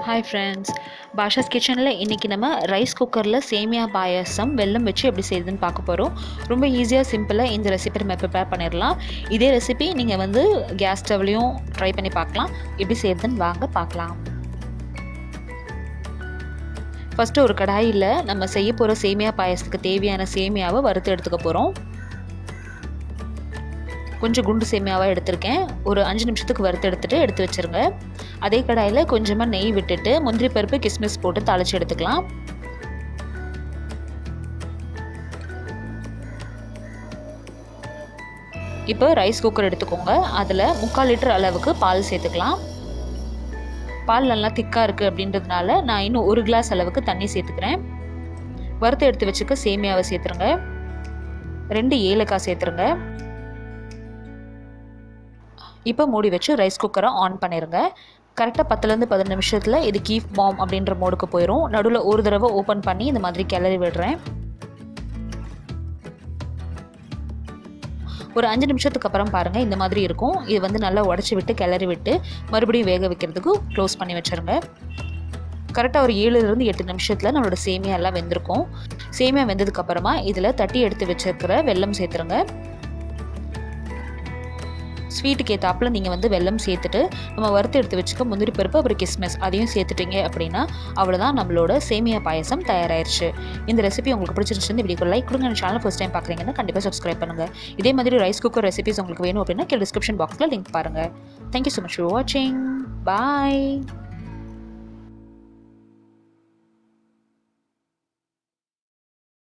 Hi friends, Basha's கிச்சனில் இன்றைக்கி நம்ம ரைஸ் குக்கரில் சேமியா பாயாசம் வெல்லம் வச்சு எப்படி செய்யுதுன்னு பார்க்க போகிறோம். ரொம்ப ஈஸியாக சிம்பிளாக இந்த ரெசிபி நம்ம ப்ரிப்பேர் பண்ணிடலாம். இதே ரெசிபி நீங்கள் வந்து கேஸ் ஸ்டவ்லையும் ட்ரை பண்ணி பார்க்கலாம். எப்படி செய்யுதுன்னு வாங்க பார்க்கலாம். ஃபஸ்ட்டு ஒரு கடாயில் நம்ம செய்ய போகிற சேமியா பாயாசத்துக்கு தேவையான சேமியாவை வறுத்து எடுத்துக்க போகிறோம். கொஞ்சம் குண்டு சேமியாவாக எடுத்திருக்கேன். ஒரு 5 நிமிஷத்துக்கு வறுத்து எடுத்து வச்சுருங்க. அதே கடாயில் கொஞ்சமாக நெய் விட்டுட்டு முந்திரி பருப்பு கிஸ்மிஸ் போட்டு தாளித்து எடுத்துக்கலாம். இப்போ ரைஸ் குக்கர் எடுத்துக்கோங்க. அதில் 3/4 லிட்டர் அளவுக்கு பால் சேர்த்துக்கலாம். பால் நல்லா திக்காக இருக்குது அப்படின்றதுனால நான் இன்னும் 1 கிளாஸ் அளவுக்கு தண்ணி சேர்த்துக்கிறேன். வறுத்து எடுத்து வச்சுக்க சேமியாவை சேர்த்துருங்க. 2 ஏலக்காய் சேர்த்துருங்க. இப்போ மூடி வச்சு ரைஸ் குக்கரை ஆன் பண்ணிடுங்க. கரெக்டாக 10லேருந்து 15 நிமிஷத்தில் இது கீப் வார்ம் அப்படின்ற மோடுக்கு போயிடும். நடுவில் ஒரு தடவை ஓப்பன் பண்ணி இந்த மாதிரி கிளறி விடுறேன். ஒரு 5 நிமிஷத்துக்கு அப்புறம் பாருங்கள், இந்த மாதிரி இருக்கும். இது வந்து நல்லா உடச்சி விட்டு கிளறி விட்டு மறுபடியும் வேக வைக்கிறதுக்கு க்ளோஸ் பண்ணி வச்சுருங்க. கரெக்டாக ஒரு 7லேருந்து 8 நிமிஷத்தில் நம்மளோட சேமியா எல்லாம் வெந்திருக்கும். சேமியா வெந்ததுக்கப்புறமா இதில் தட்டி எடுத்து வச்சுருக்கிற வெல்லம் சேர்த்துருங்க. ஸ்வீட்டுக்கு ஏற்றாப்பில் நீங்கள் வந்து வெல்லம் சேர்த்துட்டு நம்ம வறுத்து எடுத்து வச்சுக்க முந்திரி பருப்பு அப்புறம் கிஸ்மிஸ் அதையும் சேர்த்துட்டீங்க அப்படின்னா அவ்வளோதான், நம்மளோட சேமியா பாயசம் தயாராகிடுச்சு. இந்த ரெசிபி உங்களுக்கு பிடிச்சிருந்துச்சு வீடியோக்கு லைக் கொடுங்க. இந்த சேனல் ஃபர்ஸ்ட் டைம் பார்க்குறீங்கன்னா கண்டிப்பாக சப்ஸ்கிரைப் பண்ணுங்கள். இதே மாதிரி ரைஸ் குக்கர் ரெசிபிஸ் உங்களுக்கு வேணும் அப்படின்னா டிஸ்கிரிப்ஷன் பாக்ஸில் லிங்க் பாருங்கள். தேங்க்யூ ஸோ மச் ஃபார் வாட்சிங். பாய்.